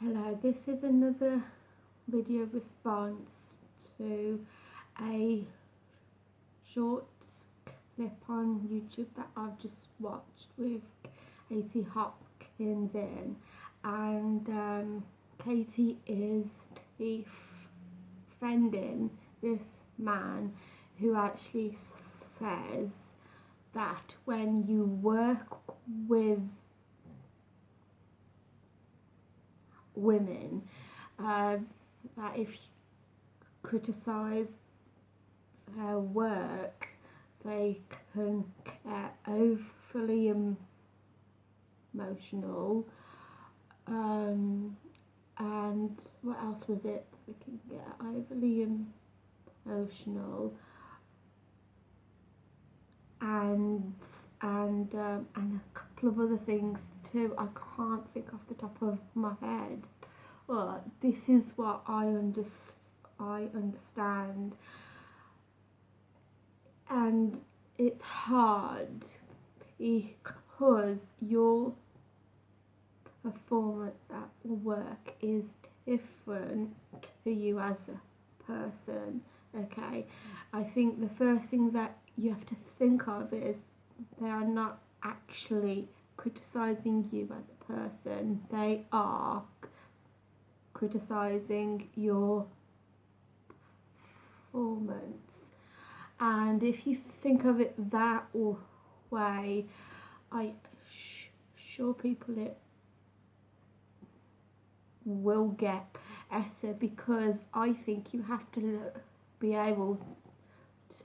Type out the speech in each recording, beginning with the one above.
Hello, this is another video response to a short clip on YouTube that I've just watched with Katie Hopkins in, and Katie is defending this man who actually says that when you work with women, that if you criticise their work, they can get overly emotional, and what else was it? They can get overly emotional, and a couple of other things too. I can't think off the top of my head. But this is what I understand, and it's hard because your performance at work is different to you as a person. Okay, I think the first thing that you have to think of is they are not actually criticizing you as a person, they are criticizing your performance. And if you think of it that way, I sure people it will get better, because I think you have to be able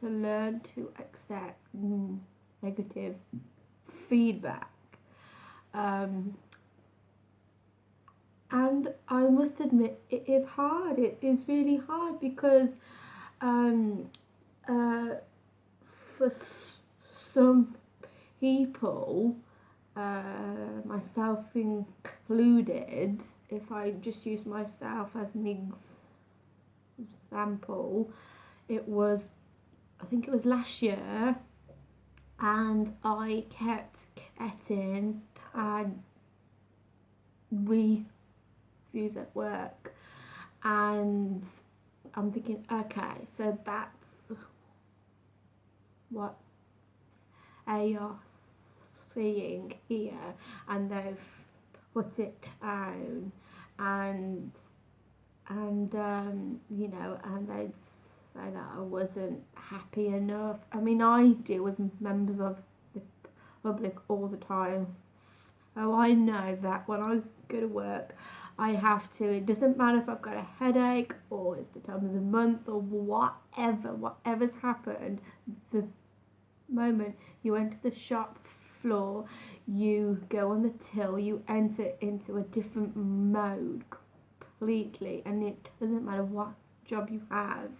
to learn to accept negative feedback. And I must admit, it is hard. It is really hard because for some people, myself included, if I just use myself as an example, I think it was last year, and I kept getting reviews at work, and I'm thinking, okay, so that's what they are seeing here, and they've put it down, and you know, and they'd say that I wasn't happy enough. I mean, I deal with members of the public all the time, so I know that when I go to work, I have to, it doesn't matter if I've got a headache or it's the time of the month or whatever's happened, the moment you enter the shop floor, you go on the till, you enter into a different mode completely, and it doesn't matter what job you have.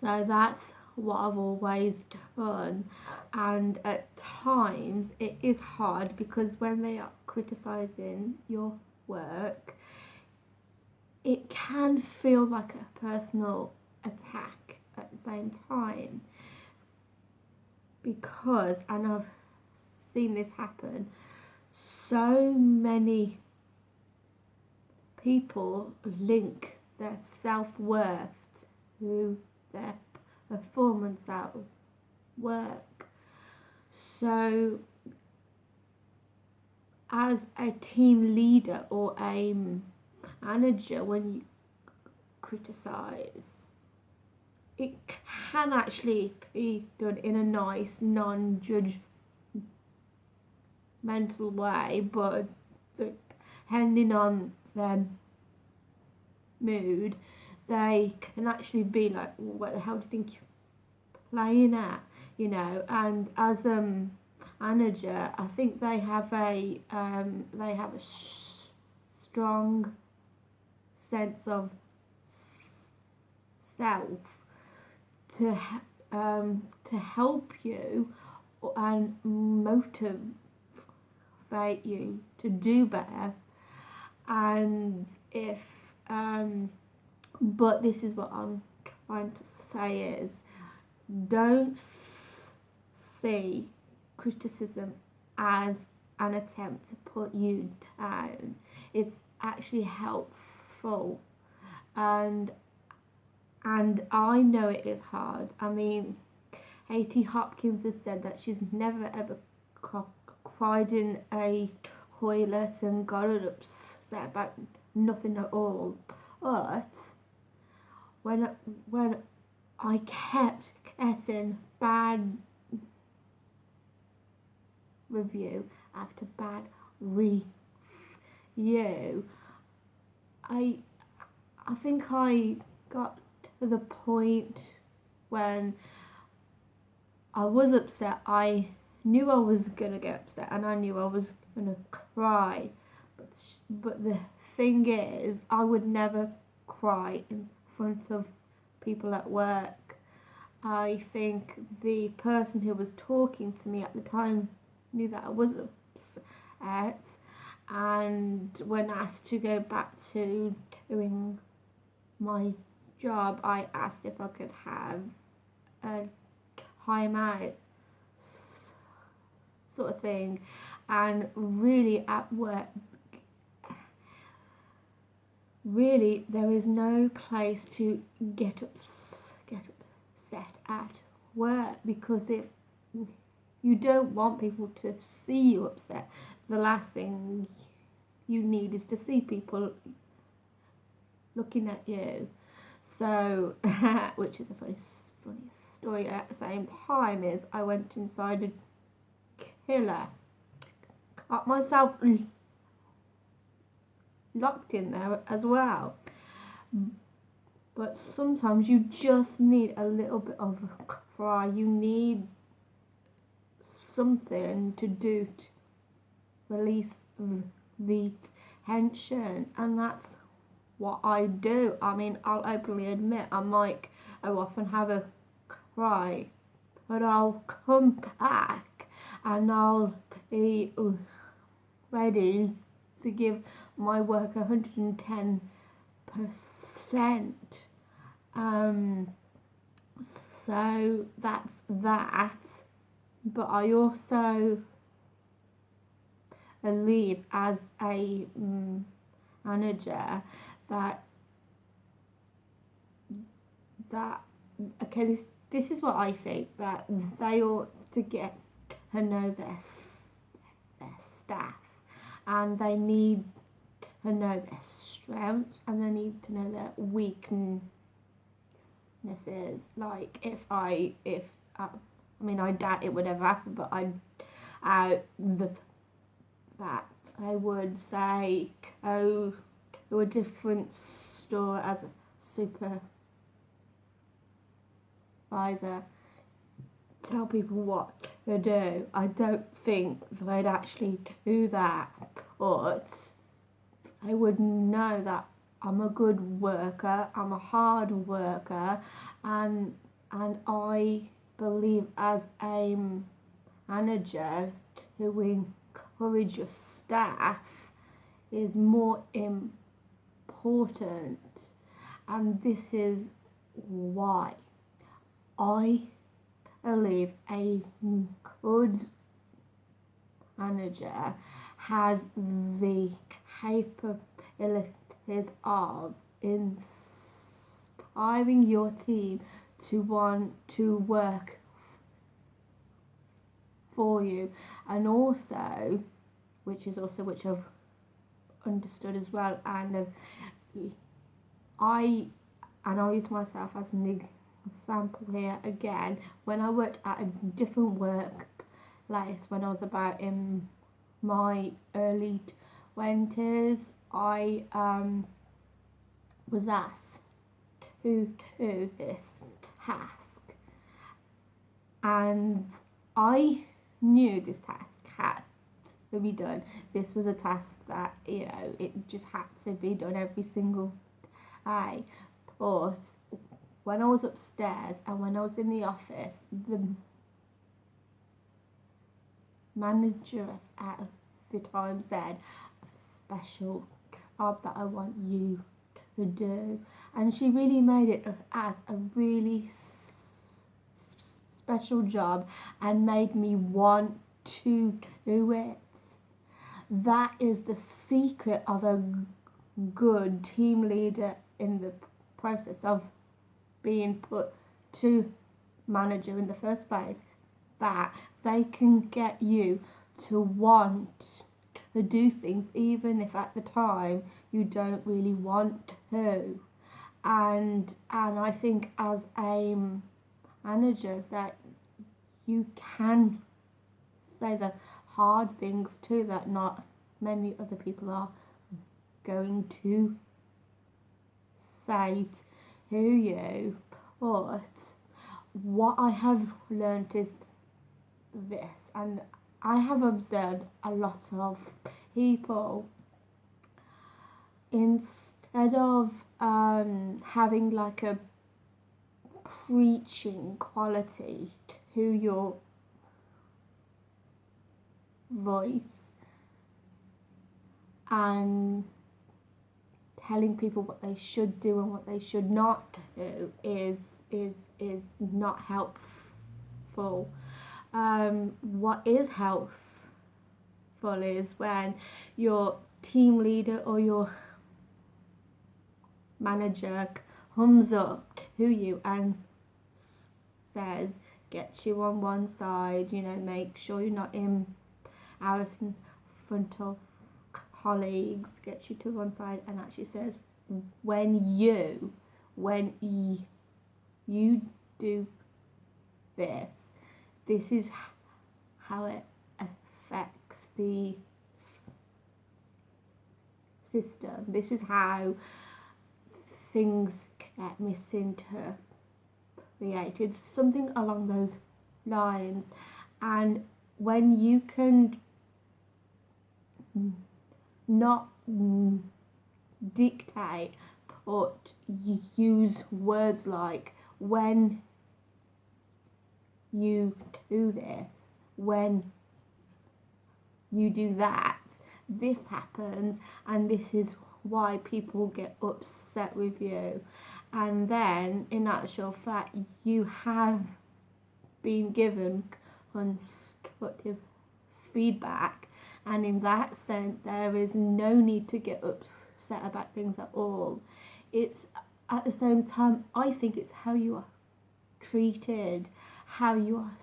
So that's what I've always done, and at times it is hard because when they are criticizing your work, it can feel like a personal attack at the same time, because, and I've seen this happen, so many people link their self-worth to their performance at work. So as a team leader or a manager, when you criticize, it can actually be done in a nice, non-judgmental way, but depending on their mood, they can actually be like, what the hell do you think you're playing at, you know? And as a manager, I think they have a strong sense of self to help you and motivate you to do better. And if but this is what I'm trying to say is, don't see criticism as an attempt to put you down. It's actually helpful, and I know it is hard. I mean, Haiti Hopkins has said that she's never ever cried in a toilet and got upset about nothing at all. But when I kept getting bad review after bad review, I think I got to the point when I was upset. I knew I was gonna get upset, and I knew I was gonna cry. But the thing is, I would never cry in front of people at work. I think the person who was talking to me at the time knew that I was upset, and when asked to go back to doing my job, I asked if I could have a time out sort of thing. And really at work, really there is no place to get upset at work, because if you don't want people to see you upset, the last thing you need is to see people looking at you. So which is a funny story at the same time, is I went inside a killer, got myself locked in there as well. But sometimes you just need a little bit of a cry. You need something to do to release the tension, and that's what I do. I mean, I'll openly admit I often have a cry, but I'll come back and I'll be ready to give my work 110%. So that's that. But I also believe as a manager that okay, this is what I think, that they ought to get to know their staff, and they need to know their strengths, and they need to know their weaknesses. Like I mean, I doubt it would ever happen, but that I would say go to a different store as a supervisor, tell people what to do. I don't think they'd actually do that, but I would know that I'm a good worker, I'm a hard worker, and I believe as a manager to encourage your staff is more important. And this is why I believe a good manager has the capabilities of inspiring your team to want to work for you, and also which I've understood as well, and I'll use myself as an example here again. When I worked at a different workplace when I was about in my early 20s, I was asked to do this task, and I knew this task had to be done. This was a task that, it just had to be done every single day. But when I was upstairs and when I was in the office, the manager at the time said, a special job that I want you to do, and she really made it as a really special job and made me want to do it. that is the secret of a good team leader in the process of being put to manager in the first place, that they can get you to want to do things even if at the time you don't really want to. And I think as a manager that you can say the hard things too that not many other people are going to say to you. But what I have learned is this, and I have observed a lot of people, instead of having like a preaching quality to your voice and telling people what they should do and what they should not do is not helpful. What is helpful is when your team leader or your manager comes up to you and says, get you on one side, make sure you're not embarrassing in front of colleagues, get you to one side and actually says, when you do this is how it affects the system. This is how things get misinterpreted, something along those lines. And when you can not dictate but use words like, when you do this, when you do that, this happens, and this is why people get upset with you. And then in actual fact you have been given constructive feedback, and in that sense there is no need to get upset about things at all. It's at the same time, I think it's how you are treated, how you are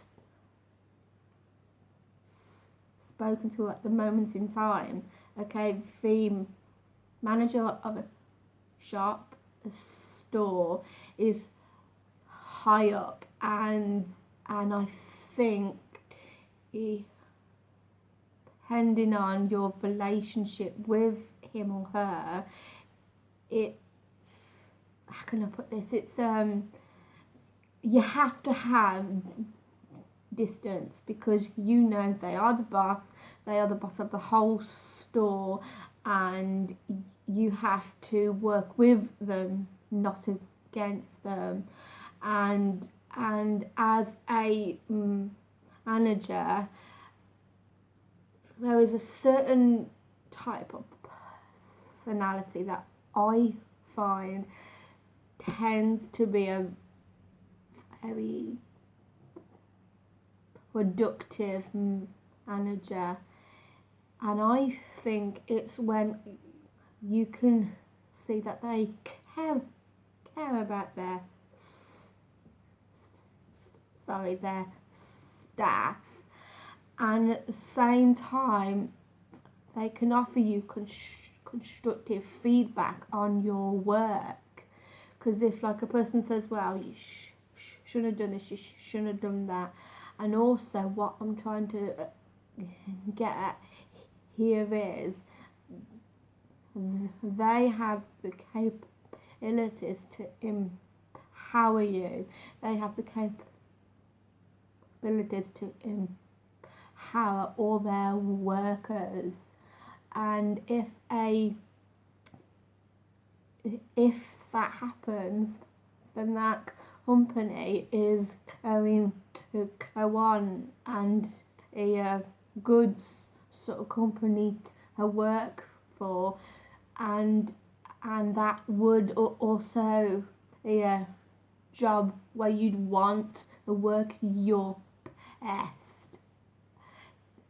spoken to at the moment in time. Okay, the manager of a shop, a store, is high up, and I think depending on your relationship with him or her, it's, how can I put this, it's you have to have distance, because they are the boss, of the whole store, and you have to work with them, not against them. And as a manager, there is a certain type of personality that I find tends to be a very productive manager, and I think it's when you can see that they care about their staff, and at the same time they can offer you constructive feedback on your work. Because if like a person says, well, you shouldn't have done this, you shouldn't have done that. And also what I'm trying to get at here is they have the capabilities to empower you. They have the capabilities to empower all their workers. And if that happens, then that company is going to go on and be a good sort of company to work for, and that would also be a job where you'd want to work your best.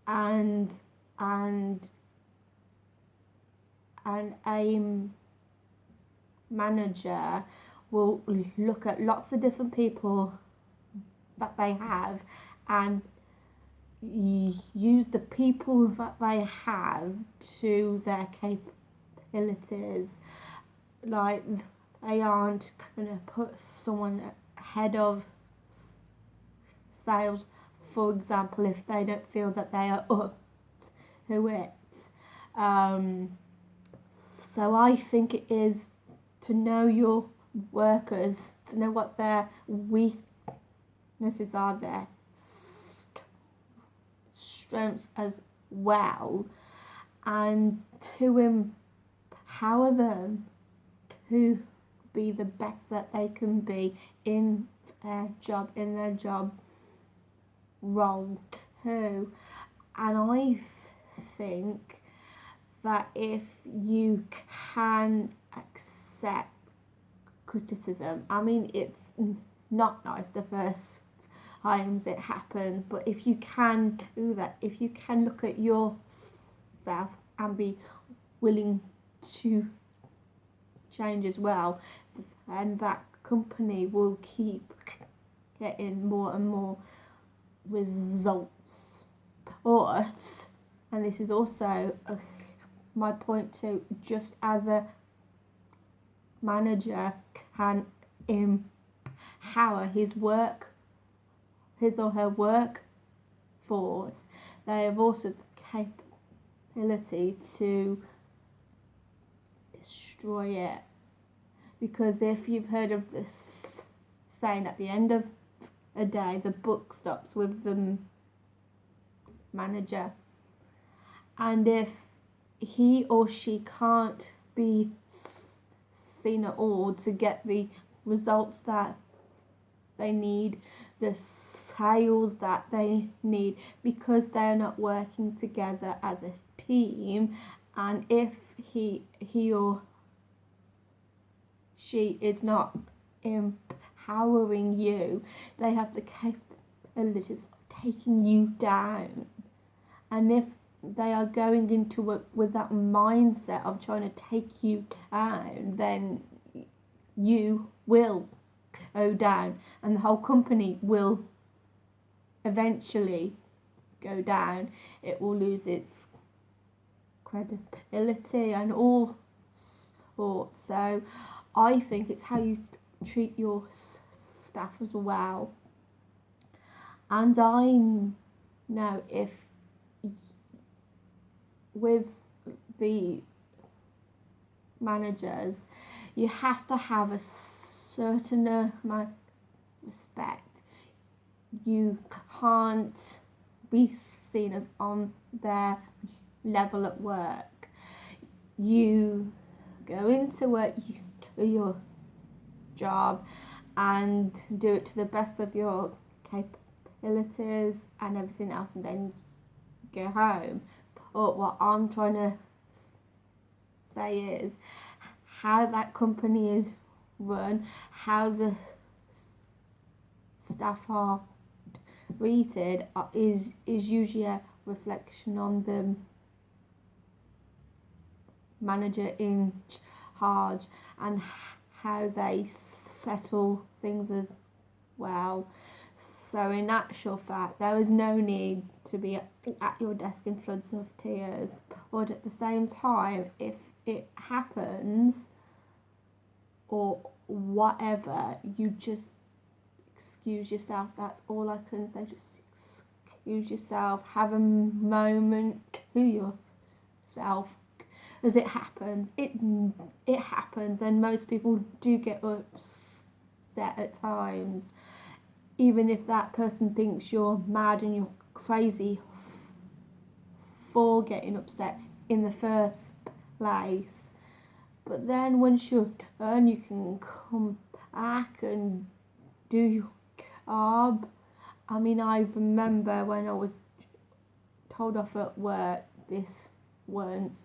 And and a manager will look at lots of different people that they have and use the people that they have to their capabilities. Like, they aren't going to put someone ahead of sales, for example, if they don't feel that they are up to it. So I think it is to know your workers, to know what their weaknesses are, their strengths as well, and to empower them to be the best that they can be in their job role too. And I think that if you can accept criticism, I mean, it's not nice the first times it happens, but if you can do that, if you can look at yourself and be willing to change as well, and that company will keep getting more and more results. And this is also my point too, just as a manager can empower his or her workforce, they have also the capability to destroy it. Because if you've heard of this saying, at the end of a day, the book stops with the manager. And if he or she can't be seen at all to get the results that they need, the sales that they need, because they're not working together as a team, and if he or she is not empowering you, they have the capabilities of taking you down. And if they are going into it with that mindset of trying to take you down, then you will go down, and the whole company will eventually go down. It will lose its credibility and all sorts. So I think it's how you treat your staff as well. And I know if with the managers, you have to have a certain amount of respect. You can't be seen as on their level at work. You go into work, you do your job and do it to the best of your capabilities and everything else, and then go home. But what I'm trying to say is how that company is run, how the staff are treated is usually a reflection on the manager in charge and how they settle things as well. So in actual fact, there is no need to be at your desk in floods of tears, but at the same time, if it happens or whatever, you just excuse yourself. That's all I can say. Just excuse yourself, have a moment to yourself, as it happens. It happens, and most people do get upset at times, even if that person thinks you're mad and you're crazy for getting upset in the first place. But then once you're done, you can come back and do your job. I mean, I remember when I was told off at work this once,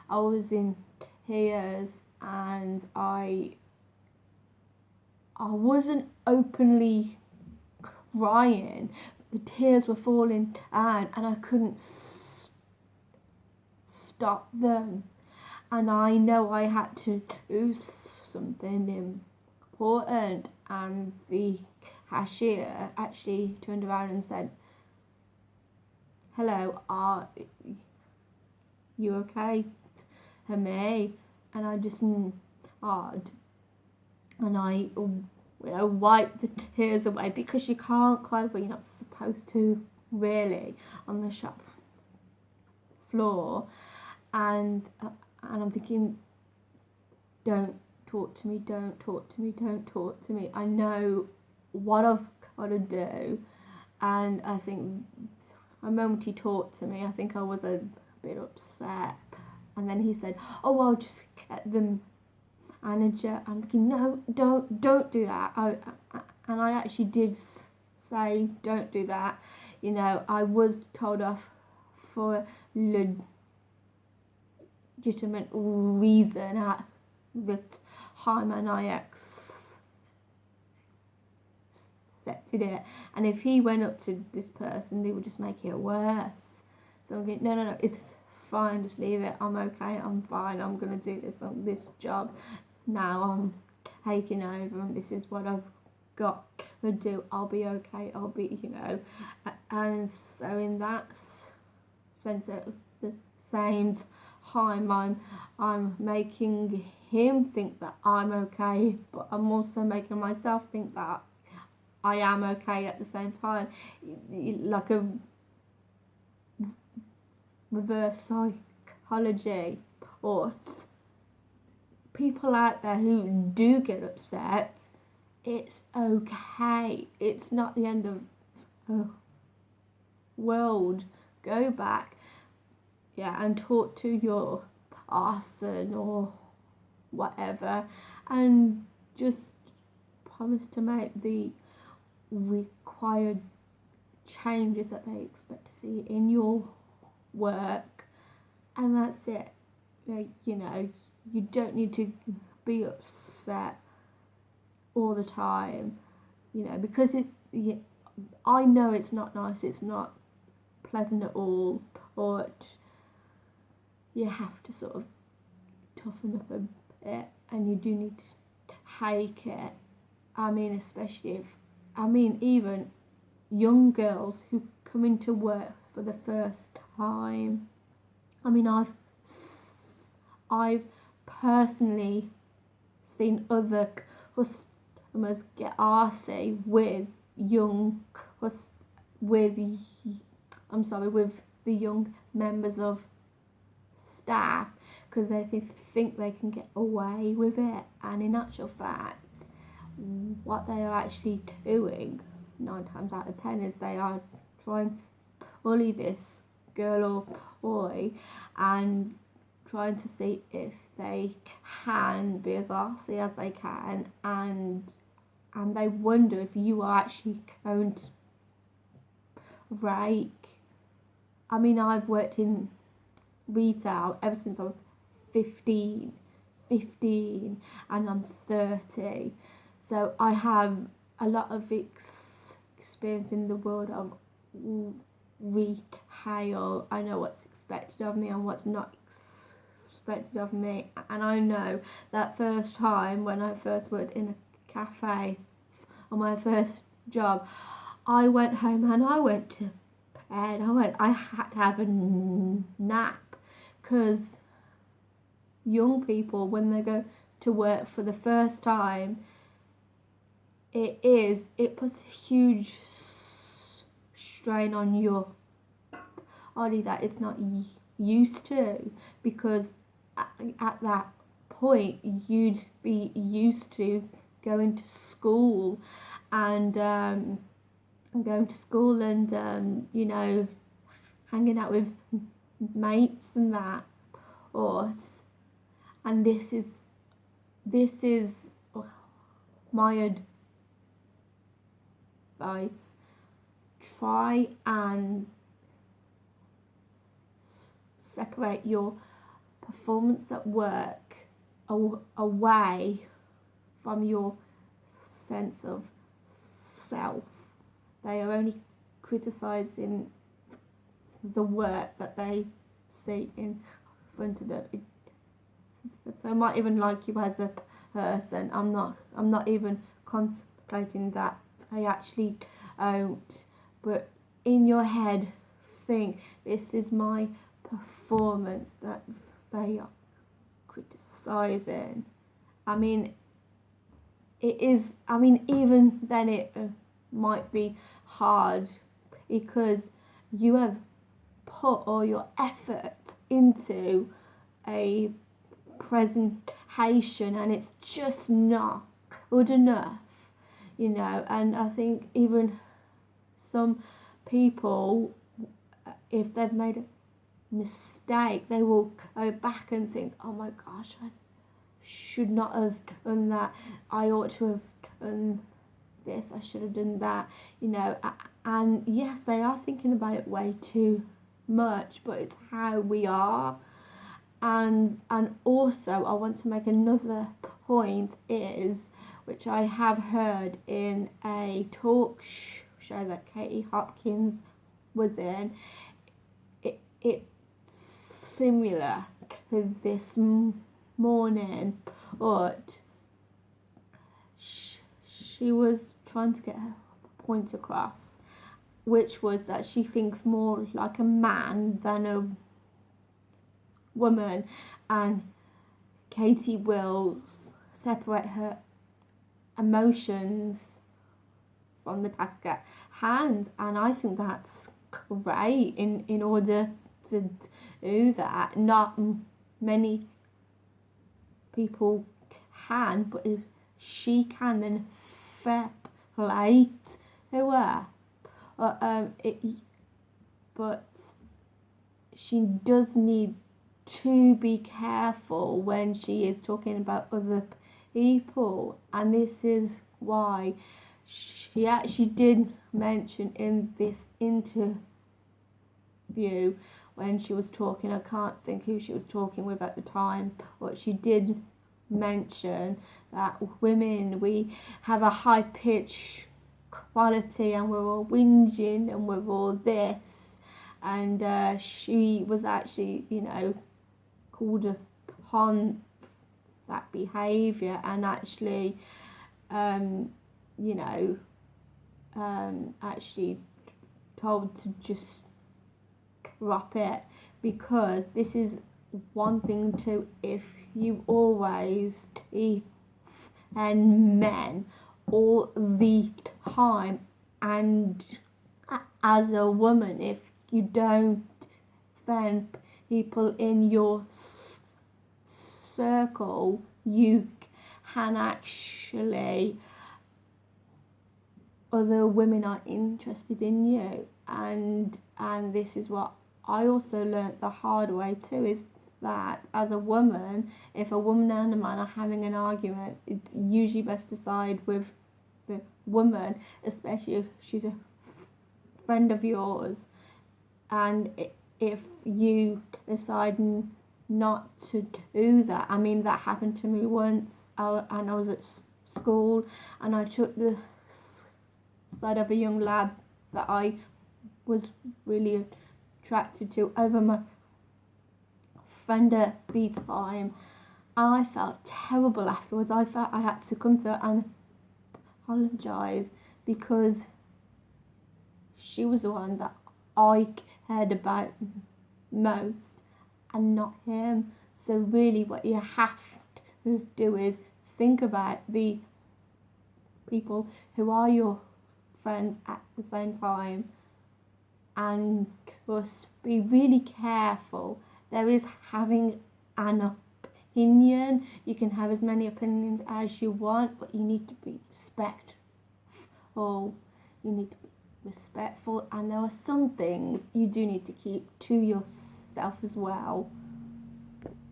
I was in tears, and I wasn't openly crying. The tears were falling down and I couldn't stop them. and I know I had to do something important, and the cashier actually turned around and said, "Hello, are you okay?" to me, and I just nodded, and I wiped the tears away, because you can't cry when you're not supposed to, really, on the shop floor. And I'm thinking, don't talk to me, don't talk to me, don't talk to me. I know what I've got to do. And I think the moment he talked to me, I think I was a bit upset. And then he said, "Oh, I'll just get the manager." I'm thinking, no, don't do that. And I actually did say, don't do that. I was told off for a legitimate reason at the time, and I accepted it. And if he went up to this person, they would just make it worse. So I'm going, no, it's fine, just leave it. I'm okay, I'm fine. I'm going to do this job now. I'm taking over, and this is what I've got to do. I'll be okay. I'll be, and so in that sense, at the same time, I'm making him think that I'm okay, but I'm also making myself think that I am okay at the same time, like a reverse psychology. Or people out there who do get upset, it's okay. It's not the end of the world. Go back, and talk to your person or whatever, and just promise to make the required changes that they expect to see in your work, and that's it. You don't need to be upset all the time, because I know it's not nice, it's not pleasant at all, but you have to sort of toughen up a bit, and you do need to take it. Especially even young girls who come into work for the first time. I've personally seen other customers get arsey with the young members of staff, because they think they can get away with it, and in actual fact, what they are actually doing 9 times out of 10 is they are trying to bully this girl or boy, and trying to see if they can be as arsey as they can, and they wonder if you are actually going to break. I've worked in retail ever since I was 15, and I'm 30, so I have a lot of experience in the world of retail. I know what's expected of me and what's not expected of me, and I know that first time when I first worked in a cafe on my first job, I went home and I went to bed. I had to have a nap, because young people, when they go to work for the first time, it puts a huge strain on your body that it's not used to, because at that point you'd be used to going to school and hanging out with mates and that. And this is my advice. Try and separate your performance at work away from your sense of self. They are only criticising the work that they see in front of them. they might even like you as a person. I'm not even contemplating that they actually don't. But in your head, think this is my performance that they are criticizing. I mean, it is. I mean, even then, it might be hard because you have put all your effort into a presentation and it's just not good enough, and I think even some people, if they've made a mistake, they will go back and think, oh my gosh, I should not have done that, I ought to have done this, I should have done that, and yes, they are thinking about it way too much, but it's how we are. And also I want to make another point is, which I have heard in a talk show that Katie Hopkins was in, it's similar to this morning, but she was trying to get her point across, which was that she thinks more like a man than a woman, and Katie will separate her emotions from the task at hand, and I think that's great. In order to do that, not many people can, but if she can, then fair play to her. But she does need to be careful when she is talking about other people, and this is why she actually did mention in this interview when she was talking, I can't think who she was talking with at the time, but she did mention that women, we have a high pitch quality and we're all whinging and we're all this, and she was actually called upon that behaviour and actually actually told to just drop it, because this is one thing too, if you always and men all the time, and as a woman, if you don't offend people in your circle, you can actually, other women are interested in you, and this is what I also learnt the hard way too, is that as a woman, if a woman and a man are having an argument, it's usually best to side with the woman, especially if she's a friend of yours, and if you decide not to do that, I mean, that happened to me once, and I was at school and I took the side of a young lad that I was really attracted to over my friend at the time, and I felt terrible afterwards. I felt I had to come to her and apologise, because she was the one that I cared about most and not him. So really what you have to do is think about the people who are your friends at the same time, and just be really careful. There is having an opinion. You can have as many opinions as you want, but you need to be respectful. You need to be respectful, and there are some things you do need to keep to yourself as well.